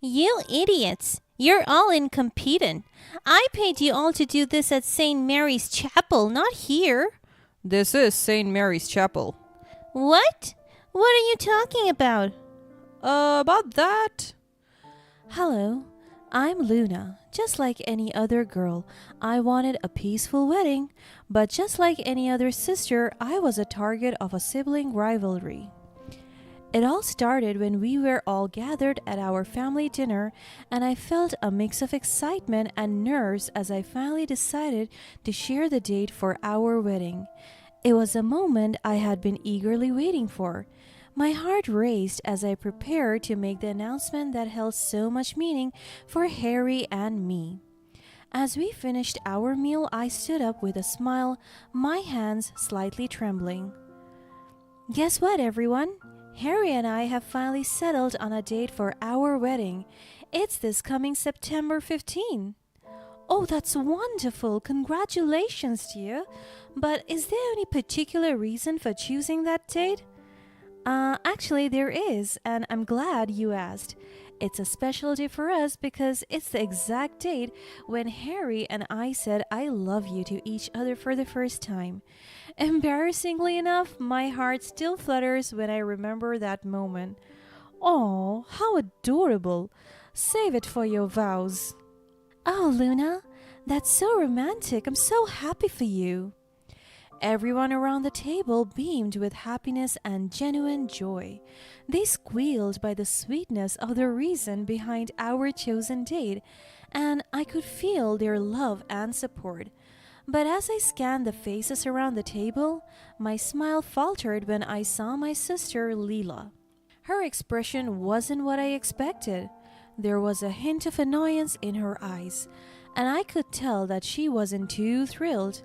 You idiots! You're all incompetent. I paid you all to do this at St. Mary's Chapel, not here. This is St. Mary's Chapel. What? What are you talking about? About that. Hello, I'm Luna. Just like any other girl, I wanted a peaceful wedding, but just like any other sister, I was a target of a sibling rivalry. It all started when we were all gathered at our family dinner, and I felt a mix of excitement and nerves as I finally decided to share the date for our wedding. It was a moment I had been eagerly waiting for. My heart raced as I prepared to make the announcement that held so much meaning for Harry and me. As we finished our meal, I stood up with a smile, my hands slightly trembling. Guess what, everyone? Harry and I have finally settled on a date for our wedding. It's this coming September 15. Oh, that's wonderful. Congratulations to you. But is there any particular reason for choosing that date? Actually, there is, and I'm glad you asked. It's a special day for us because it's the exact date when Harry and I said I love you to each other for the first time. Embarrassingly enough, my heart still flutters when I remember that moment. Oh, how adorable. Save it for your vows. Oh, Luna, that's so romantic. I'm so happy for you. Everyone around the table beamed with happiness and genuine joy. They squealed by the sweetness of the reason behind our chosen date, and I could feel their love and support. But as I scanned the faces around the table, my smile faltered when I saw my sister Leela. Her expression wasn't what I expected. There was a hint of annoyance in her eyes, and I could tell that she wasn't too thrilled.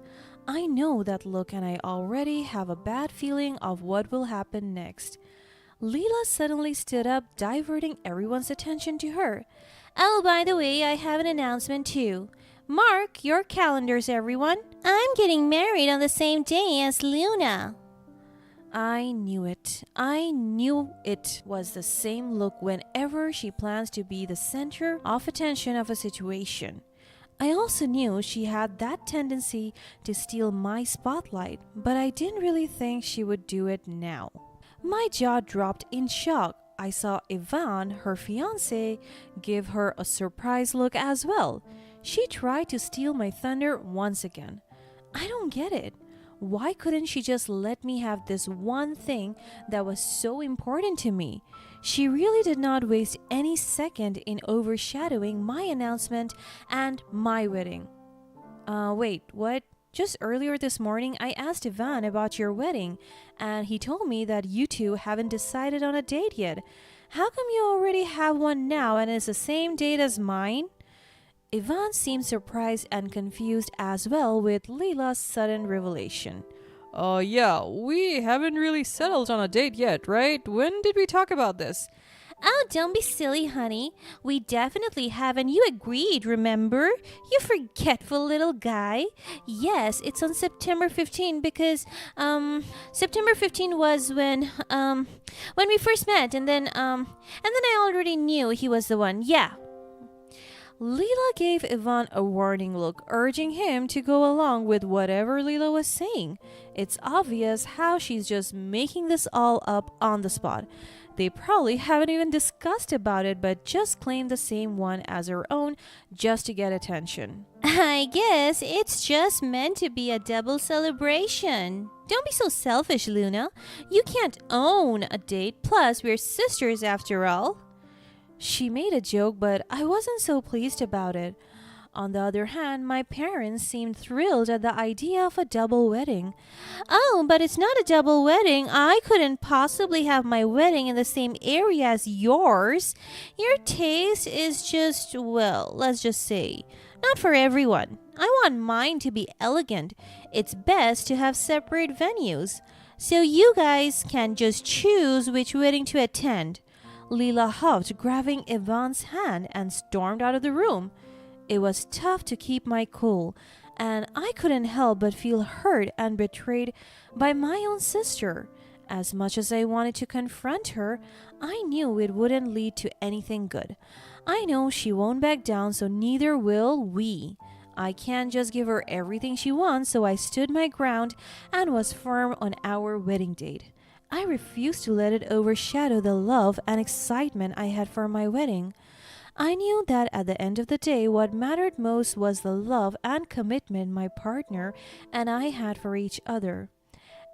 I know that look, and I already have a bad feeling of what will happen next. Leela suddenly stood up, diverting everyone's attention to her. Oh, by the way, I have an announcement too. Mark your calendars, everyone. I'm getting married on the same day as Luna. I knew it. I knew it was the same look whenever she plans to be the center of attention of a situation. I also knew she had that tendency to steal my spotlight, but I didn't really think she would do it now. My jaw dropped in shock. I saw Ivan, her fiancé, give her a surprised look as well. She tried to steal my thunder once again. I don't get it. Why couldn't she just let me have this one thing that was so important to me? She really did not waste any second in overshadowing my announcement and my wedding. Wait, what? Just earlier this morning, I asked Ivan about your wedding, and he told me that you two haven't decided on a date yet. How come you already have one now and it's the same date as mine? Ivan seemed surprised and confused as well with Leela's sudden revelation. Yeah, we haven't really settled on a date yet, right? When did we talk about this? Oh, don't be silly, honey. We definitely have, and you agreed, remember? You forgetful little guy. Yes, it's on September 15 because, September 15 was when we first met, and then I already knew he was the one. Yeah. Leela gave Ivan a warning look, urging him to go along with whatever Leela was saying. It's obvious how she's just making this all up on the spot. They probably haven't even discussed about it, but just claimed the same one as her own just to get attention. I guess it's just meant to be a double celebration. Don't be so selfish, Luna. You can't own a date, plus we're sisters after all. She made a joke, but I wasn't so pleased about it. On the other hand, my parents seemed thrilled at the idea of a double wedding. Oh, but it's not a double wedding. I couldn't possibly have my wedding in the same area as yours. Your taste is just, well, let's just say, not for everyone. I want mine to be elegant. It's best to have separate venues, so you guys can just choose which wedding to attend. Leela huffed, grabbing Ivan's hand, and stormed out of the room. It was tough to keep my cool, and I couldn't help but feel hurt and betrayed by my own sister. As much as I wanted to confront her, I knew it wouldn't lead to anything good. I know she won't back down, so neither will we. I can't just give her everything she wants, so I stood my ground and was firm on our wedding date. I refused to let it overshadow the love and excitement I had for my wedding. I knew that at the end of the day, what mattered most was the love and commitment my partner and I had for each other.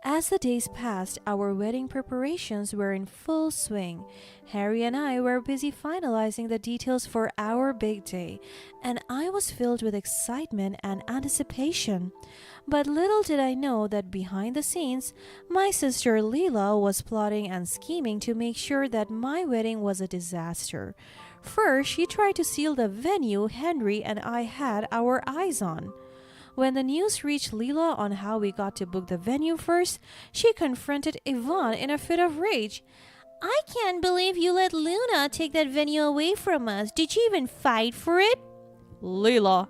As the days passed, our wedding preparations were in full swing. Harry and I were busy finalizing the details for our big day, and I was filled with excitement and anticipation. But little did I know that behind the scenes, my sister Leela was plotting and scheming to make sure that my wedding was a disaster. First, she tried to seal the venue Henry and I had our eyes on. When the news reached Leela on how we got to book the venue first, she confronted Yvonne in a fit of rage. I can't believe you let Luna take that venue away from us. Did you even fight for it? Leela,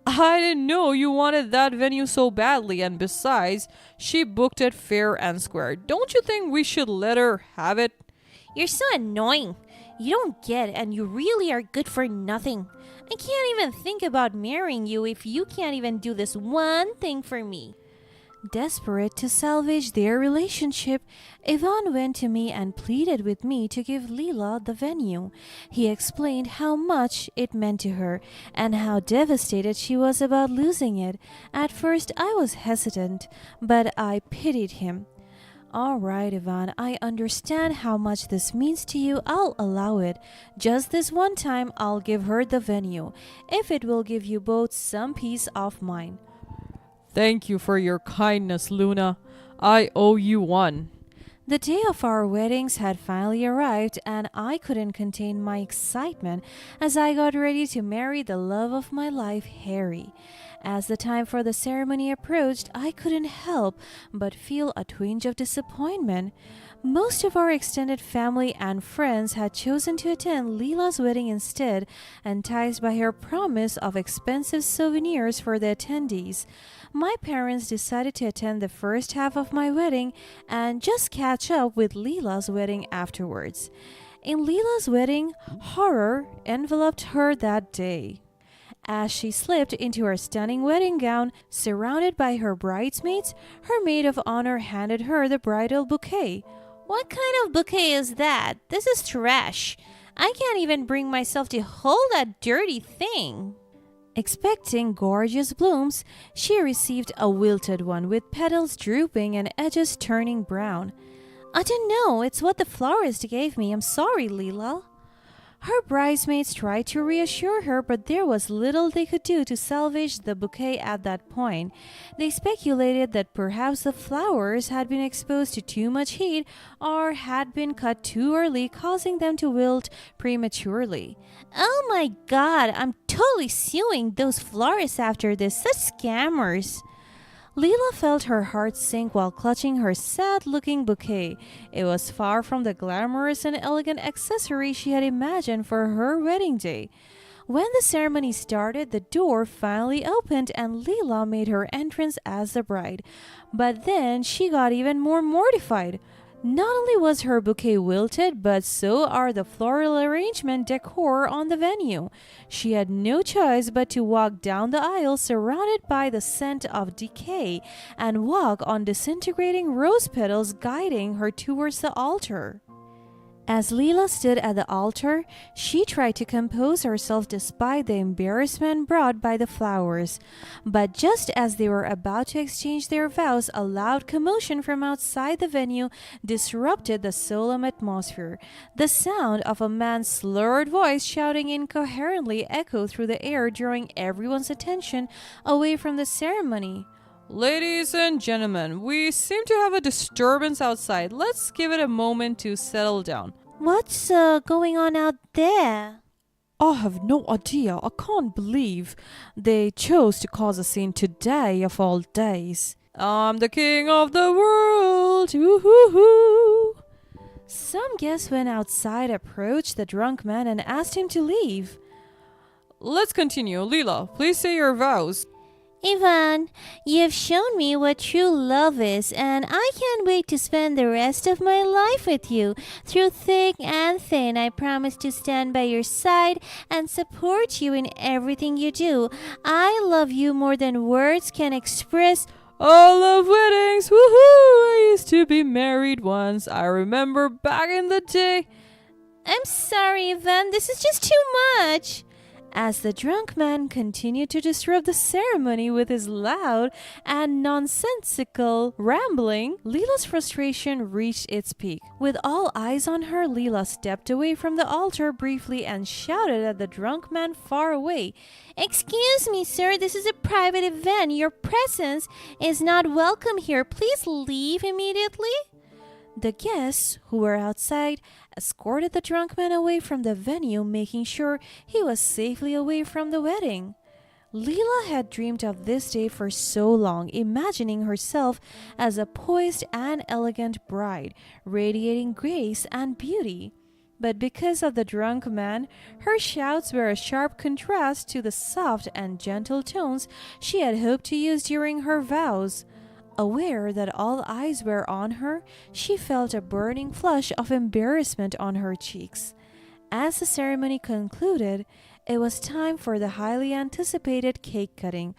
I didn't know you wanted that venue so badly, and besides, she booked it fair and square. Don't you think we should let her have it? You're so annoying. You don't get it, and you really are good for nothing. I can't even think about marrying you if you can't even do this one thing for me. Desperate to salvage their relationship, Yvonne went to me and pleaded with me to give Leela the venue. He explained how much it meant to her and how devastated she was about losing it. At first, I was hesitant, but I pitied him. All right, Yvonne, I understand how much this means to you. I'll allow it. Just this one time, I'll give her the venue, if it will give you both some peace of mind. Thank you for your kindness, Luna. I owe you one. The day of our weddings had finally arrived, and I couldn't contain my excitement as I got ready to marry the love of my life, Harry. As the time for the ceremony approached, I couldn't help but feel a twinge of disappointment. Most of our extended family and friends had chosen to attend Leela's wedding instead, enticed by her promise of expensive souvenirs for the attendees. My parents decided to attend the first half of my wedding and just catch up with Leela's wedding afterwards. In Leela's wedding, horror enveloped her that day. As she slipped into her stunning wedding gown, surrounded by her bridesmaids, her maid of honor handed her the bridal bouquet. What kind of bouquet is that? This is trash. I can't even bring myself to hold that dirty thing. Expecting gorgeous blooms, she received a wilted one with petals drooping and edges turning brown. I don't know. It's what the florist gave me. I'm sorry, Leela. Her bridesmaids tried to reassure her, but there was little they could do to salvage the bouquet at that point. They speculated that perhaps the flowers had been exposed to too much heat or had been cut too early, causing them to wilt prematurely. Oh my god, I'm totally suing those florists after this. Such scammers. Leela felt her heart sink while clutching her sad-looking bouquet. It was far from the glamorous and elegant accessory she had imagined for her wedding day. When the ceremony started, the door finally opened and Leela made her entrance as the bride. But then she got even more mortified. Not only was her bouquet wilted, but so are the floral arrangement decor on the venue. She had no choice but to walk down the aisle surrounded by the scent of decay and walk on disintegrating rose petals guiding her towards the altar. As Leela stood at the altar, she tried to compose herself despite the embarrassment brought by the flowers. But just as they were about to exchange their vows, a loud commotion from outside the venue disrupted the solemn atmosphere. The sound of a man's slurred voice shouting incoherently echoed through the air, drawing everyone's attention away from the ceremony. Ladies and gentlemen, we seem to have a disturbance outside. Let's give it a moment to settle down. What's going on out there? I have no idea. I can't believe they chose to cause a scene today of all days. I'm the king of the world. Ooh-hoo-hoo. Some guests went outside, approached the drunk man and asked him to leave. Let's continue. Leela, please say your vows. Ivan, you've shown me what true love is, and I can't wait to spend the rest of my life with you. Through thick and thin, I promise to stand by your side and support you in everything you do. I love you more than words can express. I love weddings, woohoo! I used to be married once. I remember back in the day. I'm sorry, Ivan, this is just too much. As the drunk man continued to disrupt the ceremony with his loud and nonsensical rambling, Leela's frustration reached its peak. With all eyes on her, Leela stepped away from the altar briefly and shouted at the drunk man far away. Excuse me, sir, this is a private event. Your presence is not welcome here. Please leave immediately. The guests, who were outside, escorted the drunk man away from the venue, making sure he was safely away from the wedding. Leela had dreamed of this day for so long, imagining herself as a poised and elegant bride, radiating grace and beauty. But because of the drunk man, her shouts were a sharp contrast to the soft and gentle tones she had hoped to use during her vows. Aware that all eyes were on her, she felt a burning flush of embarrassment on her cheeks. As the ceremony concluded, it was time for the highly anticipated cake cutting.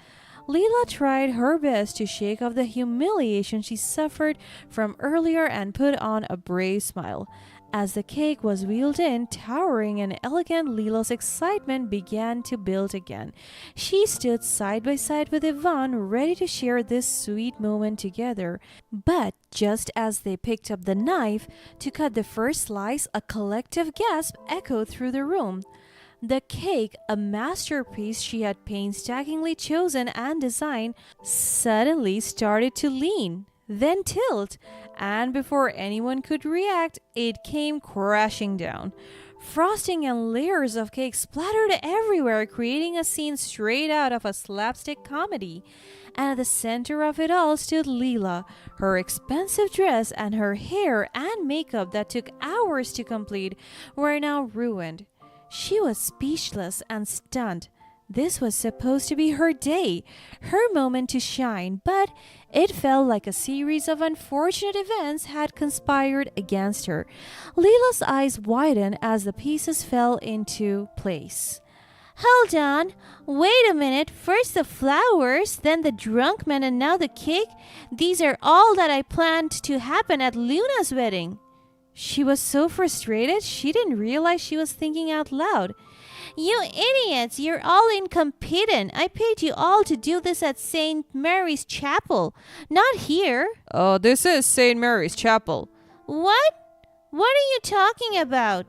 Leela tried her best to shake off the humiliation she suffered from earlier and put on a brave smile. As the cake was wheeled in, towering and elegant, Leela's excitement began to build again. She stood side by side with Ivan, ready to share this sweet moment together. But just as they picked up the knife to cut the first slice, a collective gasp echoed through the room. The cake, a masterpiece she had painstakingly chosen and designed, suddenly started to lean, then tilt, and before anyone could react, it came crashing down. Frosting and layers of cake splattered everywhere, creating a scene straight out of a slapstick comedy. And at the center of it all stood Leela. Her expensive dress and her hair and makeup that took hours to complete were now ruined. She was speechless and stunned. This was supposed to be her day, her moment to shine, but it felt like a series of unfortunate events had conspired against her. Leela's eyes widened as the pieces fell into place. Hold on. Wait a minute. First the flowers, then the drunk man, and now the cake. These are all that I planned to happen at Luna's wedding. She was so frustrated she didn't realize she was thinking out loud. You idiots, you're all incompetent. I paid you all to do this at St. Mary's Chapel, not here. This is St. Mary's Chapel. What? What are you talking about?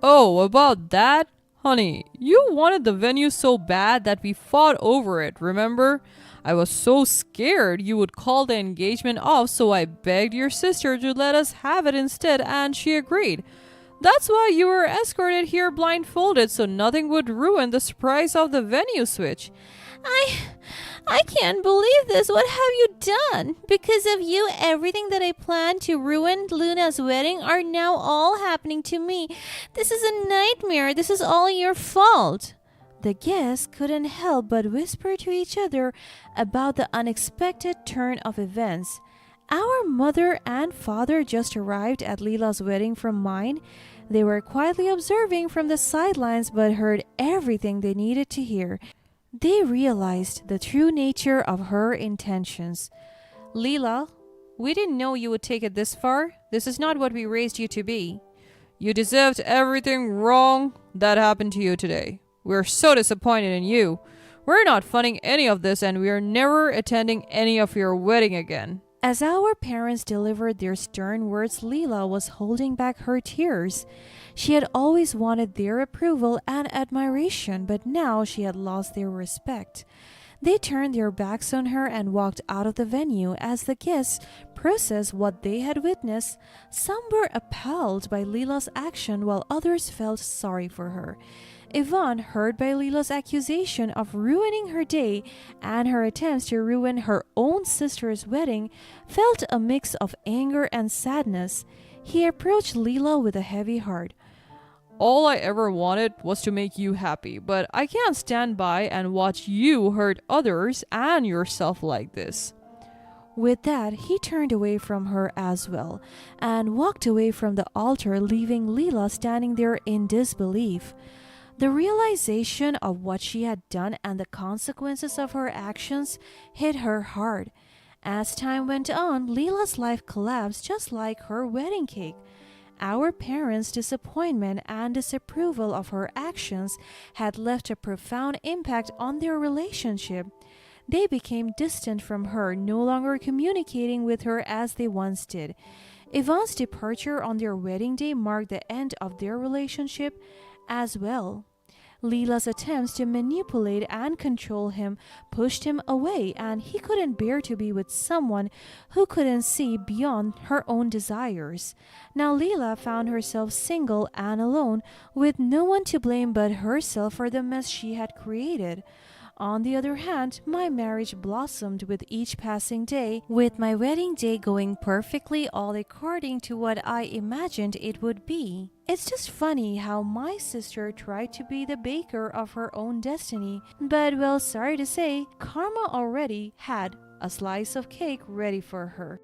Oh, about that? Honey, you wanted the venue so bad that we fought over it, remember? I was so scared you would call the engagement off, so I begged your sister to let us have it instead, and she agreed. That's why you were escorted here blindfolded, so nothing would ruin the surprise of the venue switch. I can't believe this. What have you done? Because of you, everything that I planned to ruin Luna's wedding are now all happening to me. This is a nightmare. This is all your fault. The guests couldn't help but whisper to each other about the unexpected turn of events. Our mother and father just arrived at Leela's wedding from mine. They were quietly observing from the sidelines but heard everything they needed to hear. They realized the true nature of her intentions. Leela, we didn't know you would take it this far. This is not what we raised you to be. You deserved everything wrong that happened to you today. We're so disappointed in you. We're not funding any of this, and we are never attending any of your wedding again. As our parents delivered their stern words, Leela was holding back her tears. She had always wanted their approval and admiration, but now she had lost their respect. They turned their backs on her and walked out of the venue. As the guests processed what they had witnessed, some were appalled by Leela's action while others felt sorry for her. Yvonne, hurt by Leela's accusation of ruining her day and her attempts to ruin her own sister's wedding, felt a mix of anger and sadness. He approached Leela with a heavy heart. All I ever wanted was to make you happy, but I can't stand by and watch you hurt others and yourself like this." With that, he turned away from her as well and walked away from the altar, leaving Leela standing there in disbelief. The realization of what she had done and the consequences of her actions hit her hard. As time went on, Leela's life collapsed just like her wedding cake. Our parents' disappointment and disapproval of her actions had left a profound impact on their relationship. They became distant from her, no longer communicating with her as they once did. Yvonne's departure on their wedding day marked the end of their relationship as well. Leela's attempts to manipulate and control him pushed him away, and he couldn't bear to be with someone who couldn't see beyond her own desires. Now Leela found herself single and alone, with no one to blame but herself for the mess she had created. On the other hand, my marriage blossomed with each passing day, with my wedding day going perfectly all according to what I imagined it would be. It's just funny how my sister tried to be the baker of her own destiny, but well, sorry to say, karma already had a slice of cake ready for her.